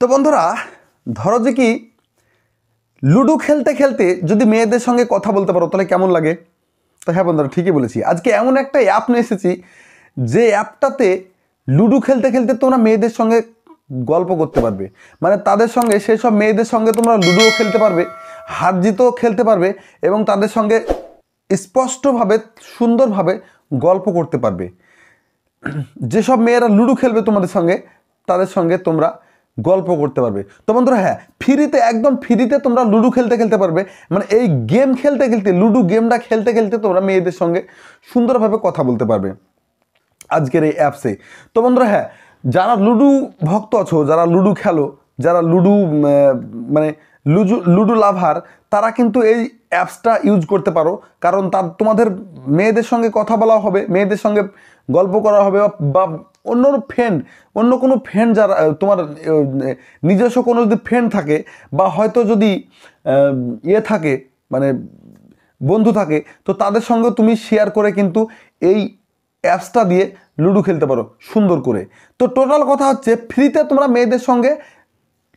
তো বন্ধুরা ধরো যে কি লুডো খেলতে খেলতে যদি মেয়েদের সঙ্গে কথা বলতে পারো তাহলে কেমন লাগে। তো হ্যাঁ বন্ধুরা ঠিকই বলেছি, আজকে এমন একটা অ্যাপ নিয়ে এসেছি যে অ্যাপটাতে লুডো খেলতে খেলতে তোমরা মেয়েদের সঙ্গে গল্প করতে পারবে, মানে তাদের সঙ্গে সেই সব মেয়েদের সঙ্গে তোমরা লুডোও খেলতে পারবে, হার জিতও খেলতে পারবে এবং তাদের সঙ্গে স্পষ্টভাবে সুন্দরভাবে গল্প করতে পারবে। যেসব মেয়েরা লুডো খেলবে তোমাদের সঙ্গে তাদের সঙ্গে তোমরা গল্প করতে পারবে। তো বন্ধুরা হ্যাঁ, ফ্রিতে একদম ফ্রিতে তোমরা লুডো খেলতে খেলতে পারবে, মানে এই গেম খেলতে খেলতে লুডো গেমটা খেলতে খেলতে তোমরা মেয়েদের সঙ্গে সুন্দরভাবে কথা বলতে পারবে আজকের এই অ্যাপসে। তো বন্ধুরা হ্যাঁ, যারা লুডো ভক্ত আছো, যারা লুডো খেলো, যারা লুডো মানে লুডো লাভার, তারা কিন্তু এই অ্যাপসটা ইউজ করতে পারো, কারণ তোমাদের মেয়েদের সঙ্গে কথা বলা হবে, মেয়েদের সঙ্গে গল্প করা হবে, বা অন্য কোনো ফ্রেন্ড যারা তোমার নিজস্ব কোনো যদি ফ্রেন্ড থাকে বা হয়তো যদি থাকে মানে বন্ধু থাকে, তো তাদের সঙ্গে তুমি শেয়ার করে কিন্তু এই অ্যাপসটা দিয়ে লুডো খেলতে পারো সুন্দর করে। তো টোটাল কথা হচ্ছে ফ্রিতে তোমরা মেয়েদের সঙ্গে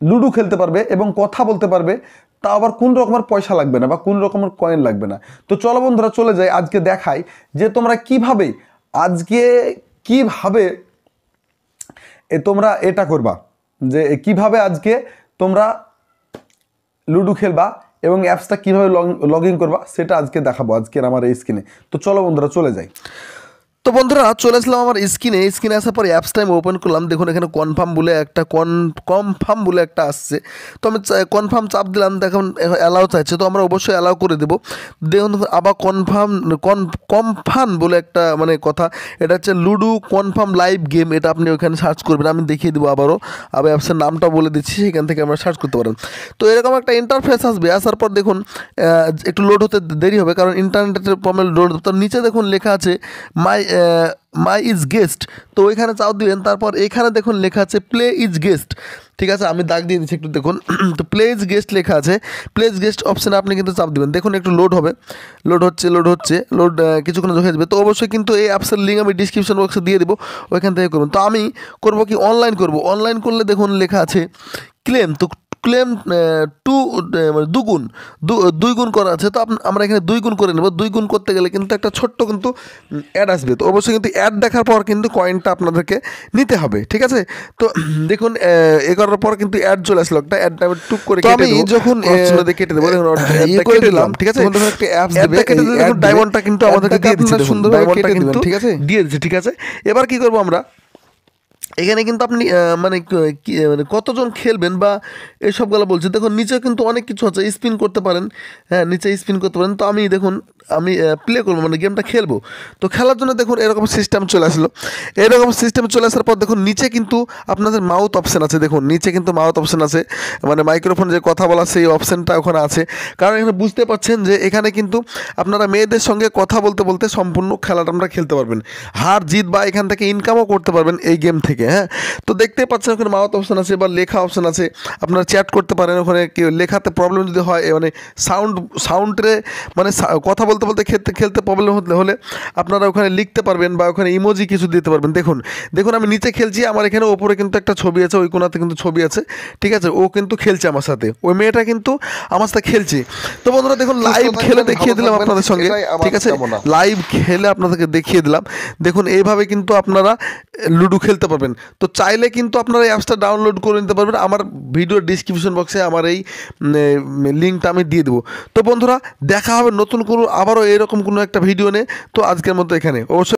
লুডো খেলতে পারবে এবং কথা বলতে পারবে, তা আবার কোন রকমের পয়সা লাগবে না বা কোন রকমের কয়েন লাগবে না। তো চলো বন্ধুরা চলে যাই, আজকে দেখাই যে তোমরা কিভাবে তোমরা এটা করবা, যে কিভাবে আজকে তোমরা লুডো খেলবা এবং অ্যাপসটা কীভাবে লগ ইন করবা সেটা আজকে দেখাবো আজকের আমার এই স্ক্রিনে। তো চলো বন্ধুরা চলে যাই। তো বন্ধুরা চলে আসলাম আমার স্ক্রিনে আসার পর অ্যাপসটা আমি ওপেন করলাম। দেখুন এখানে কনফার্ম বলে একটা আসছে, তো আমি কনফার্ম চাপ দিলাম। দেখুন অ্যালাউ চাইছে, তো আমরা অবশ্যই অ্যালাউ করে দেবো। দেখুন আবার কনফার্ম বলে একটা মানে কথা, এটা হচ্ছে লুডো কনফার্ম লাইভ গেম। এটা আপনি ওখানে সার্চ করবেন, আমি দেখিয়ে দেবো আবার অ্যাপসের নামটা বলে দিচ্ছি, সেখান থেকে আমরা সার্চ করতে পারেন। তো এরকম একটা ইন্টারফেস আসবে, আসার পর দেখুন একটু লোড হতে দেরি হবে, কারণ ইন্টারনেটের প্রবলেম লোড। তো নিচে দেখুন লেখা আছে মাই ইজ গেস্ট, তো ওইখানে চাপ দিবেন। তারপর এখানে দেখুন লেখা আছে প্লে ইজ গেস্ট, ঠিক আছে, আমি দাগ দিয়ে দিচ্ছি একটু দেখুন। তো প্লে ইজ গেস্ট লেখা আছে, প্লে ইজ গেস্ট অপশানে আপনি কিন্তু চাপ দিবেন। দেখুন একটু লোড হচ্ছে কিছুক্ষণ হয়ে যাবে। তো অবশ্যই কিন্তু এই অ্যাপসের লিঙ্ক আমি ডিসক্রিপশন বক্সে দিয়ে দেবো, ওইখান থেকে করুন। তো আমি করবো কি অনলাইন করলে দেখুন লেখা আছে ক্লেম, তো ক্লেম দুই গুণ করা আছে। তো আমরা এখানে 2 গুণ করে নেব। 2 গুণ করতে গেলে কিন্তু একটা ছোট্ট কিন্তু অ্যাড আসবে, তো অবশ্যই কিন্তু অ্যাড দেখার পর কিন্তু কয়েনটা আপনাদেরকে নিতে হবে, ঠিক আছে। তো দেখুন করার পর কিন্তু অ্যাড চলে আসলো, একটা অ্যাডটা আমি টুক করে কেটে দেবো, যখন কেটে দেবো কেটে দিলাম, ঠিক আছে। একটা অ্যাপস দেবে, দেখুন ডায়মন্ডটা কিন্তু আমাদেরকে দিয়ে দিচ্ছে, সুন্দর ডায়মন্ডটা কিন্তু ঠিক আছে দিয়ে দিচ্ছে, ঠিক আছে। এবার কি করবো আমরা, এখানে কিন্তু আপনি মানে কতজন খেলবেন বা এইসবগুলো বলছে। দেখুন নিচে কিন্তু অনেক কিছু আছে, স্পিন করতে পারেন, হ্যাঁ নিচে স্পিন করতে পারেন। তো আমি দেখুন আমি প্লে করবো, মানে গেমটা খেলবো। তো খেলার জন্য দেখুন এরকম সিস্টেম চলে আসলো। এরকম সিস্টেম চলে আসার পর দেখুন নিচে কিন্তু আপনাদের মাউথ অপশান আছে, দেখুন নিচে কিন্তু মাউথ অপশান আছে, মানে মাইক্রোফোন যে কথা বলা সেই অপশানটা ওখানে আছে। কারণ এখানে বুঝতে পারছেন যে এখানে কিন্তু আপনারা মেয়েদের সঙ্গে কথা বলতে বলতে সম্পূর্ণ খেলাটা আমরা খেলতে পারবেন, হার জিত বা এখান থেকে ইনকামও করতে পারবেন এই গেম থেকে। হ্যাঁ, তো দেখতে পাচ্ছেন ওখানে মাউথ অপশান আছে বা লেখা অপশান আছে, আপনারা চ্যাট করতে পারেন। ওখানে লেখাতে প্রবলেম যদি হয়, মানে সাউন্ডে মানে কথা বলতে বলতে খেলতে প্রবলেম হলে আপনারা ওখানে লিখতে পারবেন বা ওখানে ইমোজি কিছু দিতে পারবেন। দেখুন আমি নিচে খেলছি, আমার এখানে ওপরে কিন্তু একটা ছবি আছে, ওই কোণাতে কিন্তু ছবি আছে, ঠিক আছে। ও কিন্তু খেলছে আমার সাথে, ওই মেয়েটা কিন্তু আমার সাথে খেলছে। তো বন্ধুরা দেখুন লাইভ খেলে দেখিয়ে দিলাম আপনাদের সঙ্গে, ঠিক আছে, লাইভ খেলে আপনাদেরকে দেখিয়ে দিলাম। দেখুন এইভাবে কিন্তু আপনারা লুডো খেলতে পারবেন। তো চাইলে কিন্তু আপনারা এই অ্যাপসটা ডাউনলোড করে নিতে পারবেন, আমার ভিডিও ডিসক্রিপশন বক্সে আমার এই লিঙ্কটা আমি দিয়ে দেবো। তো বন্ধুরা দেখা হবে নতুন কোনো আবারও এরকম কোনো একটা ভিডিও নিয়ে। তো আজকের মতো এখানে অবশ্যই